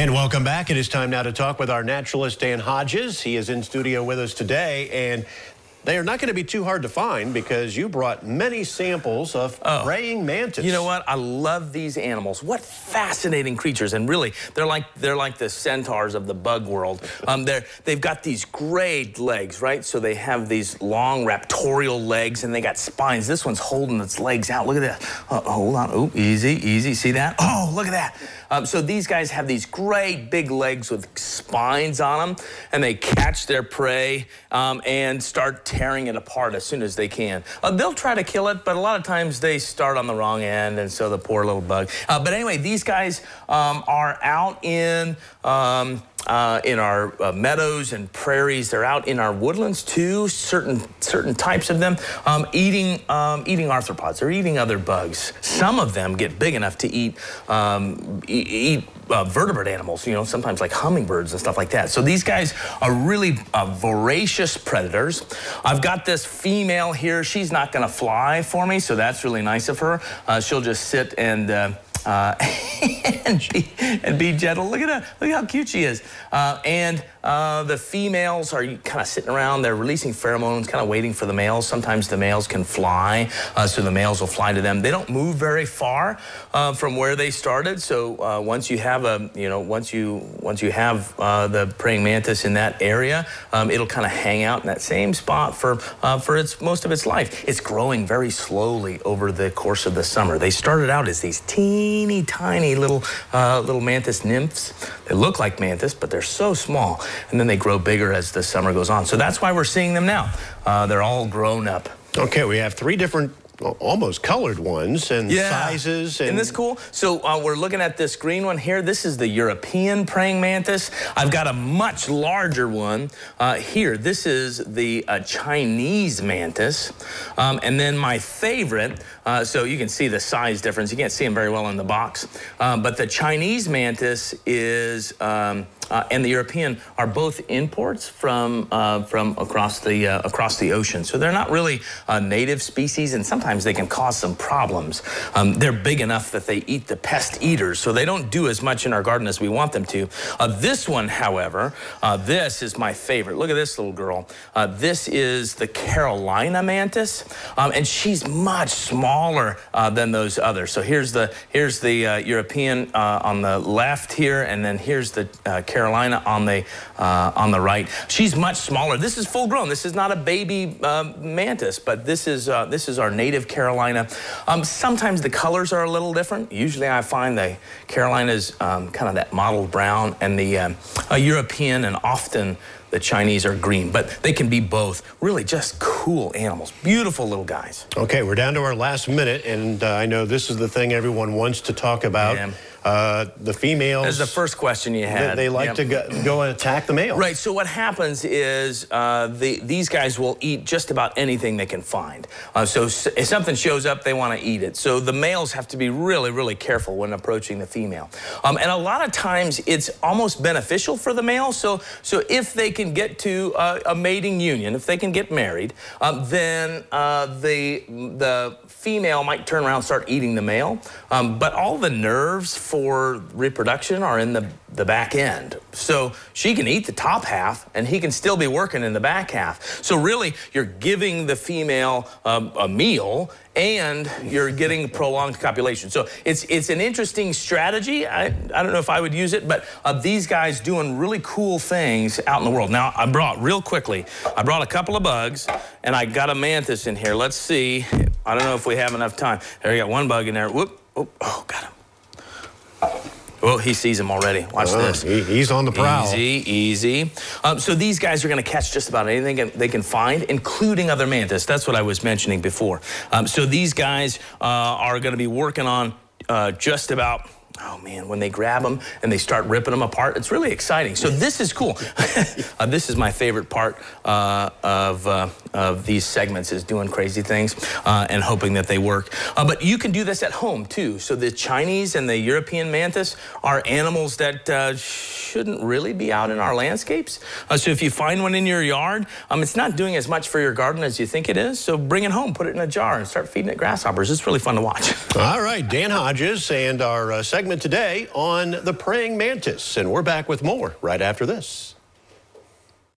And welcome back. It is time now to talk with our naturalist, Dan Hodges. He is in studio with us today, and they are not going to be too hard to find because you brought many samples of praying mantis. You know what? I love these animals. What fascinating creatures! And really, they're like the centaurs of the bug world. They've got these great legs, right? So they have these long raptorial legs, and they got spines. This one's holding its legs out. Look at that. Hold on. Oh, easy, easy. See that? Oh, look at that. So these guys have these great big legs with spines on them, and they catch their prey and start tearing it apart as soon as they can. They'll try to kill it, but a lot of times they start on the wrong end, and so the poor little bug. But anyway, these guys are out in our meadows and prairies. They're out in our woodlands too. Certain types of them eating arthropods. They're eating other bugs. Some of them get big enough to eat vertebrate animals. You know, sometimes like hummingbirds and stuff like that. So these guys are really voracious predators. I've got this female here. She's not going to fly for me, so that's really nice of her. She'll just sit and and be gentle. Look at her. Look how cute she is. The females are kind of sitting around. They're releasing pheromones, kind of waiting for the males. Sometimes the males can fly, so the males will fly to them. They don't move very far from where they started. So once you have once you have the praying mantis in that area, it'll kind of hang out in that same spot for most of its life. It's growing very slowly over the course of the summer. They started out as these teeny tiny little mantis nymphs. They look like mantis, but they're so small, and then they grow bigger as the summer goes on. So that's why we're seeing them now. They're all grown up. Okay, we have three different almost colored ones and sizes. Isn't this cool? So we're looking at this green one here. This is the European praying mantis. I've got a much larger one here. This is the Chinese mantis. And then my favorite, so you can see the size difference. You can't see them very well in the box. But the Chinese mantis is and the European are both imports from across the ocean. So they're not really native species, and sometimes they can cause some problems. They're big enough that they eat the pest eaters, so they don't do as much in our garden as we want them to. This one, however, this is my favorite. Look at this little girl. This is the Carolina mantis, and she's much smaller than those others. So here's the European on the left here, and then here's the Carolina on the right. She's much smaller. This is full grown. This is not a baby mantis, but this is our native Carolina. Sometimes the colors are a little different. Usually I find the Carolina's kind of that mottled brown, and the European and often the Chinese are green, but they can be both. Really just cool animals. Beautiful little guys. Okay, we're down to our last minute, and I know this is the thing everyone wants to talk about. Yeah. The females. That's the first question you had. They like to go and attack the male. Right, so what happens is these guys will eat just about anything they can find. So if something shows up, they want to eat it. So the males have to be really, really careful when approaching the female. And a lot of times it's almost beneficial for the male. So if they can get to a mating union, if they can get married, then the female might turn around and start eating the male. But all the nerves for reproduction are in the back end. So she can eat the top half, and he can still be working in the back half. So really, you're giving the female a meal, and you're getting prolonged copulation. So it's an interesting strategy. I don't know if I would use it, but these guys doing really cool things out in the world. Now, I brought a couple of bugs, and I got a mantis in here. Let's see. I don't know if we have enough time. There, we got one bug in there. Whoop. Oh, got him. Oh, he sees him already. Watch this. He's on the prowl. Easy. So these guys are going to catch just about anything they can find, including other mantis. That's what I was mentioning before. So these guys are going to be working on just about... Oh, man, when they grab them and they start ripping them apart, it's really exciting. So this is cool. This is my favorite part of these segments, is doing crazy things and hoping that they work. But you can do this at home, too. So the Chinese and the European mantis are animals that shouldn't really be out in our landscapes. So if you find one in your yard, it's not doing as much for your garden as you think it is. So bring it home, put it in a jar, and start feeding it grasshoppers. It's really fun to watch. All right, Dan Hodges, and our segment segment today on the praying mantis, and we're back with more right after this.